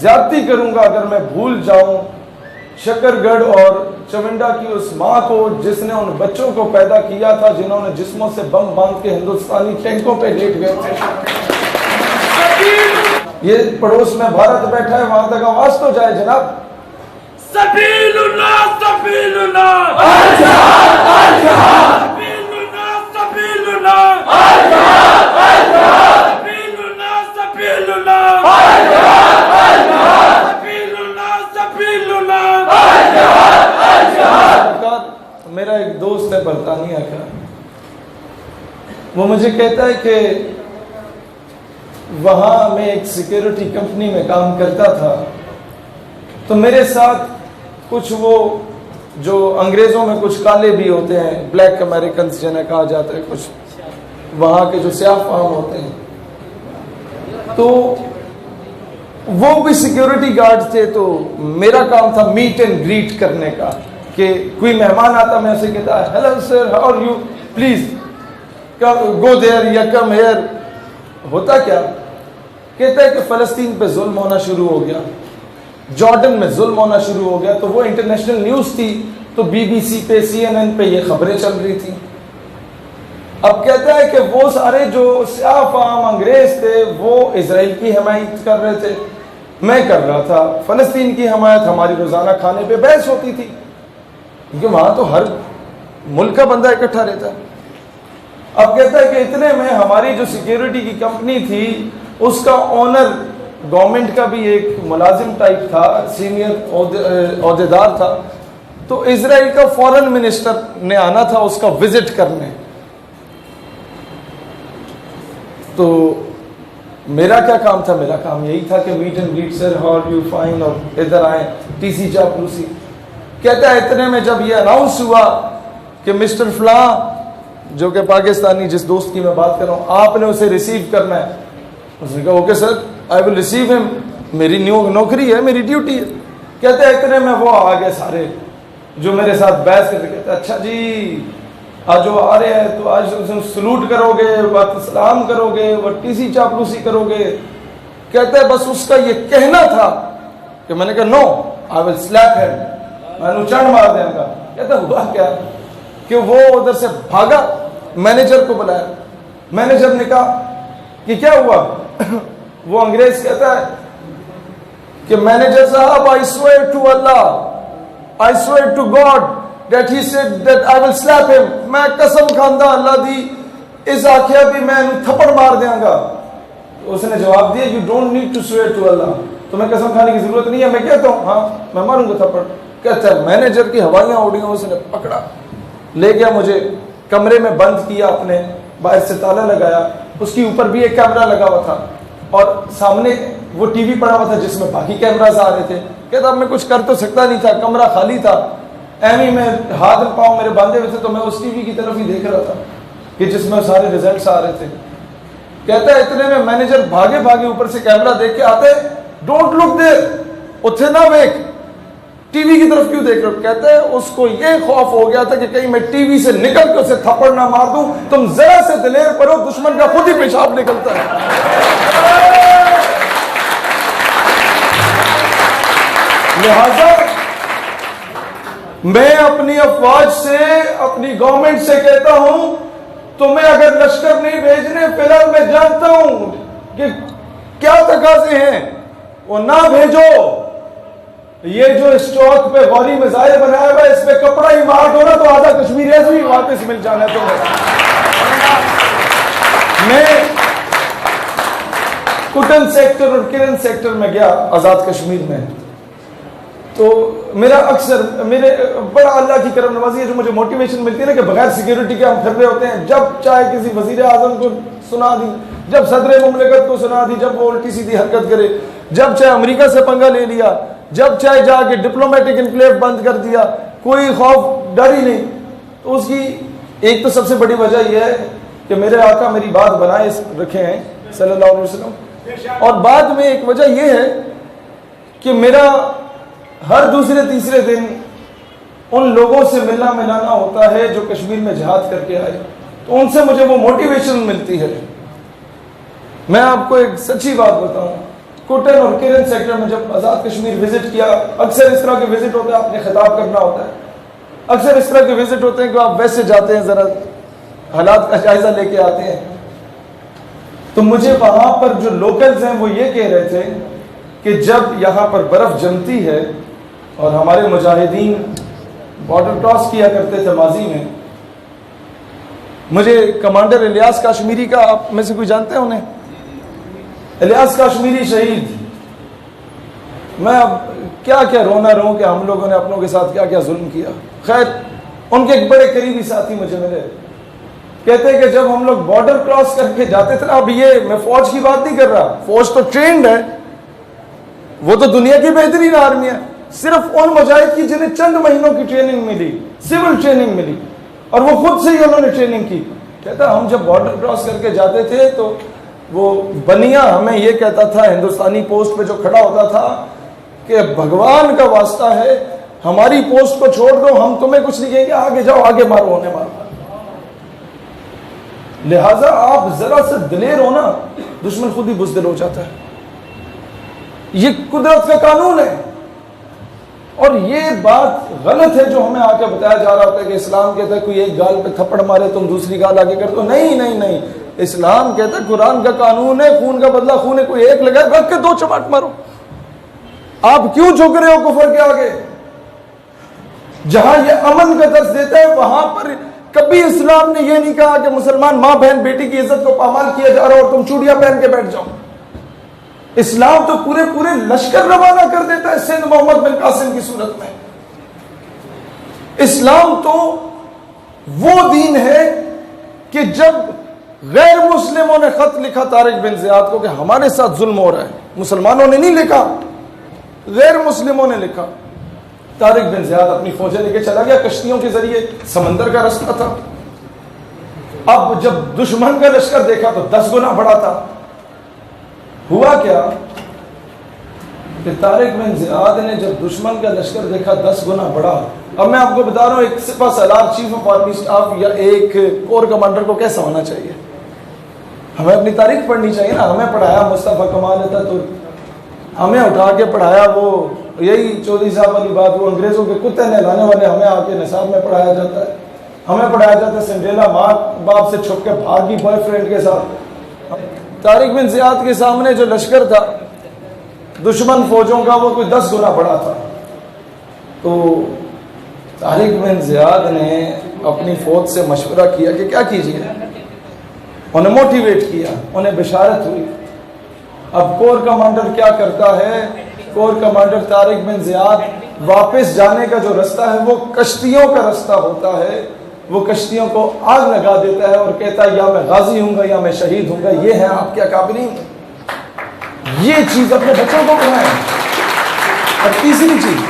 زیادتی کروں گا اگر میں بھول جاؤں شکر گڑھ اور چونڈا کی اس ماں کو جس نے ان بچوں کو پیدا کیا تھا جنہوں نے جسموں سے بم باندھ کے ہندوستانی ٹینکوں پہ لیٹ گئے تھے. یہ پڑوس میں بھارت بیٹھا ہے, وہاں تک آواز تو جائے جناب. سبیلنا سبیلنا سبیلنا سبیلنا میرا ایک دوست ہے برطانیہ کا, وہ مجھے کہتا ہے کہ وہاں میں ایک سیکیورٹی کمپنی میں کام کرتا تھا, تو میرے ساتھ کچھ وہ جو انگریزوں میں کچھ کالے بھی ہوتے ہیں, بلیک امریکنز جنہیں کہا جاتا ہے, کچھ وہاں کے جو سیاہ فام ہوتے ہیں, تو وہ بھی سیکیورٹی گارڈ تھے. تو میرا کام تھا میٹ اینڈ گریٹ کرنے کا, کہ کوئی مہمان آتا میں اسے کہتا hello sir how are you, please go there یا کم ہیئر. ہوتا کیا, کہتا ہے کہ فلسطین پہ ظلم ہونا شروع ہو گیا, جارڈن میں ظلم ہونا شروع ہو گیا. تو وہ انٹرنیشنل نیوز تھی, تو بی بی سی پہ CNN پہ یہ خبریں چل رہی تھیں. اب کہتا ہے کہ وہ سارے جو سیاہ فام انگریز تھے وہ اسرائیل کی حمایت کر رہے تھے, میں کر رہا تھا فلسطین کی حمایت. ہماری روزانہ کھانے پہ بحث ہوتی تھی, کیونکہ وہاں تو ہر ملک کا بندہ اکٹھا رہتا ہے. اب کہتا ہے کہ اتنے میں ہماری جو سیکیورٹی کی کمپنی تھی اس کا اونر گورنمنٹ کا بھی ایک ملازم ٹائپ تھا, سینئر عہدیدار تھا. تو اسرائیل کا فورن منسٹر نے آنا تھا اس کا وزٹ کرنے. تو میرا کیا کام تھا, میرا کام یہی تھا کہ meet and greet sir how are you fine, اور ادھر آئیں ٹی سی چاپلوسی. کہتا ہے اتنے میں جب یہ اناؤنس ہوا کہ مسٹر فلاں, جو کہ پاکستانی جس دوست کی میں بات کر رہا ہوں, آپ نے اسے ریسیو کرنا ہے. اس نے کہا okay sir I will receive ہم, میری نوکری ہے, میری ڈیوٹی ہے. کہتے ہیں اتنے میں وہ آ گئے سارے جو میرے ساتھ بحث کرتے. کہتے ہیں اچھا جی آج وہ آ رہے ہیں تو آج سلوٹ کرو گے, وقت سلام کرو گے, وہ ٹی سی چاپلوسی کرو گے. کہتے ہیں بس اس کا یہ کہنا تھا کہ میں نے کہا نو آئی ول سلیپ ہم, میں نے چڑھ مار دیں گا. کہتا ہوا کیا کہ وہ ادھر سے بھاگا, مینیجر کو بلایا. مینیجر نے کہا کہ کیا ہوا. وہ انگریز کہتا ہے کہ مینیجر صاحب I swear to Allah, I swear to God that he said that I will slap him. میں قسم کھاندہ اللہ دی اس آخیا بھی میں تھپڑ مار دیاں گا. اس نے جواب دیا you don't need to swear to Allah, تمہیں قسم کھانے کی ضرورت نہیں ہے, میں کہتا ہوں ہاں میں ماروں گا تھپڑ. کہتا ہے مینیجر کی ہوائیاں اڑی, اس نے پکڑا لے گیا, مجھے کمرے میں بند کیا, اپنے باہر سے تالا لگایا. اس کے اوپر بھی ایک کیمرہ لگا ہوا تھا اور سامنے وہ ٹی وی پڑا ہوا تھا جس میں باقی کیمراز آ رہے تھے. کہتا اب میں کچھ کر تو سکتا نہیں تھا, کمرہ خالی تھا, ایویں میں ہاتھ پاؤں میرے باندھے ہوئے تھے, تو میں اس ٹی وی کی طرف ہی دیکھ رہا تھا کہ جس میں سارے ریزلٹس آ رہے تھے. کہتا ہے اتنے میں مینیجر بھاگے بھاگے اوپر سے کیمرہ دیکھ کے آتے, ڈونٹ لک دیر, اتھے نہ دیکھ, ٹی وی کی طرف کیوں دیکھ رہے ہو. کہتے ہیں اس کو یہ خوف ہو گیا تھا کہ کہیں میں ٹی وی سے نکل کے اسے تھپڑ نہ مار دوں. تم ذرا سے دلیر پڑو, دشمن کا خود ہی پیشاب نکلتا ہے. لہذا میں اپنی افواج سے, اپنی گورنمنٹ سے کہتا ہوں تمہیں اگر لشکر نہیں بھیجنے, فی الحال میں جانتا ہوں کہ کیا تقاضے ہیں, وہ نہ بھیجو. یہ جو اسٹاک پہ غوری میزائل بنایا ہوا ہے اس پہ کپڑا ہی مار دو نا تو آدھا کشمیر ایسے ہی واپس مل جانا ہے تمہیں. میں کٹن سیکٹر اور کرن سیکٹر میں گیا آزاد کشمیر میں, تو میرا اکثر میرے بڑا اللہ کی کرم نوازی ہے جو مجھے موٹیویشن ملتی ہے نا کہ بغیر سیکیورٹی کے ہم پھر رہے ہوتے ہیں. جب چاہے کسی وزیر اعظم کو سنا دی, جب صدر مملکت کو سنا دی, جب وہ الٹی سیدھی حرکت کرے, جب چاہے امریکہ سے پنگا لے لیا, جب چاہے جا کے ڈپلومیٹک انکلیو بند کر دیا, کوئی خوف ڈر ہی نہیں. تو اس کی ایک تو سب سے بڑی وجہ یہ ہے کہ میرے آقا میری بات بنائے رکھے ہیں صلی اللہ علیہ وسلم, اور بعد میں ایک وجہ یہ ہے کہ میرا ہر دوسرے تیسرے دن ان لوگوں سے ملنا ملانا ہوتا ہے جو کشمیر میں جہاد کر کے آئے, تو ان سے مجھے وہ موٹیویشن ملتی ہے. میں آپ کو ایک سچی بات بتاؤں, کوٹن اور کرن سیکٹر میں جب آزاد کشمیر وزٹ کیا، اکثر اس طرح کے وزٹ ہوتے ہیں، آپ نے خطاب کرنا ہوتا ہے، اکثر اس طرح کے وزٹ ہوتے ہیں کہ آپ ویسے جاتے ہیں، ذرا حالات کا جائزہ لے کے آتے ہیں. تو مجھے وہاں پر جو لوکلز ہیں وہ یہ کہہ رہے تھے کہ جب یہاں پر برف جمتی ہے اور ہمارے مجاہدین بارڈر کراس کیا کرتے تھے ماضی میں. مجھے کمانڈر الیاس کاشمیری کا، آپ میں سے کوئی جانتے ہیں انہیں؟ الیاس کاشمیری شہید. میں اب کیا کیا رونا رہوں کہ ہم لوگوں نے اپنوں کے ساتھ کیا کیا ظلم کیا. خیر، ان کے ایک بڑے قریبی ساتھی مجھے ملے، کہتے ہیں کہ جب ہم لوگ بارڈر کراس کر کے جاتے تھے نا، اب یہ میں فوج کی بات نہیں کر رہا، فوج تو ٹرینڈ ہے، وہ تو دنیا کی بہترین آرمی ہے، صرف ان مجاہد کی جنہیں چند مہینوں کی ٹریننگ ملی، سول ٹریننگ ملی، اور وہ خود سے ہی انہوں نے ٹریننگ کی. کہتا ہم جب بارڈر کراس کر کے جاتے تھے تو وہ بنیا ہمیں یہ کہتا تھا، ہندوستانی پوسٹ پہ جو کھڑا ہوتا تھا، کہ بھگوان کا واسطہ ہے ہماری پوسٹ کو چھوڑ دو، ہم تمہیں کچھ نہیں کہیں گے، آگے جاؤ، آگے مارو، انہیں مارو. لہذا آپ ذرا سے دلیر ہونا، دشمن خود ہی بزدل ہو جاتا ہے. یہ قدرت کا قانون ہے. اور یہ بات غلط ہے جو ہمیں آ کے بتایا جا رہا ہوتا ہے کہ اسلام کہتا ہے کوئی ایک گال پہ تھپڑ مارے تم دوسری گال آگے کر دو. نہیں نہیں نہیں، اسلام کہتا ہے قرآن کا قانون ہے، خون کا بدلہ خون ہے، کوئی ایک لگائے رکھ کے دو چماٹ مارو. آپ کیوں جھک رہے ہو کفر کے آگے؟ جہاں یہ امن کا درس دیتا ہے وہاں پر کبھی اسلام نے یہ نہیں کہا کہ مسلمان ماں بہن بیٹی کی عزت کو پامال کیا جا رہا اور تم چوڑیاں پہن کے بیٹھ جاؤ. اسلام تو پورے پورے لشکر روانہ کر دیتا ہے سندھ محمد بن قاسم کی صورت میں. اسلام تو وہ دین ہے کہ جب غیر مسلموں نے خط لکھا طارق بن زیاد کو کہ ہمارے ساتھ ظلم ہو رہا ہے، مسلمانوں نے نہیں لکھا، غیر مسلموں نے لکھا. طارق بن زیاد اپنی فوجیں لے کے چلا گیا، کشتیوں کے ذریعے، سمندر کا رستہ تھا. اب جب دشمن کا لشکر دیکھا تو 10 گنا بڑا تھا. ہوا کیا کہ طارق بن زیاد نے جب دشمن کا لشکر دیکھا 10 گنا بڑا. اب میں آپ کو بتا رہا ہوں ایک سپہ سالار، چیف آف آرمی اسٹاف یا ایک کور کمانڈر کو کیسا ہونا چاہیے. ہمیں اپنی تاریخ پڑھنی چاہیے نا. ہمیں پڑھایا مصطفیٰ کمال اتاترک، ہمیں اٹھا کے پڑھایا وہ یہی چودھری صاحب والی بات، وہ انگریزوں کے کتے نہلانے والے ہمیں آ کے نصاب میں پڑھایا جاتا ہے. ہمیں پڑھایا جاتا ہے سنڈریلا ماں باپ سے چھپ کے بھاگی بوائے فرینڈ کے ساتھ. طارق بن زیاد کے سامنے جو لشکر تھا دشمن فوجوں کا وہ کوئی 10 گنا بڑا تھا. تو طارق بن زیاد نے اپنی فوج سے مشورہ کیا کہ کیا کیجیے. انہیں موٹیویٹ کیا، انہیں بشارت ہوئی. اب کور کمانڈر کیا کرتا ہے؟ کور کمانڈر طارق بن زیاد واپس جانے کا جو رستہ ہے وہ کشتیوں کا رستہ ہوتا ہے. وہ کشتیوں کو آگ لگا دیتا ہے اور کہتا ہے یا میں غازی ہوں گا یا میں شہید ہوں گا. یہ ہیں آپ کے اکابرین. یہ چیز اپنے بچوں کو پڑھائیں. اور تیسری چیز،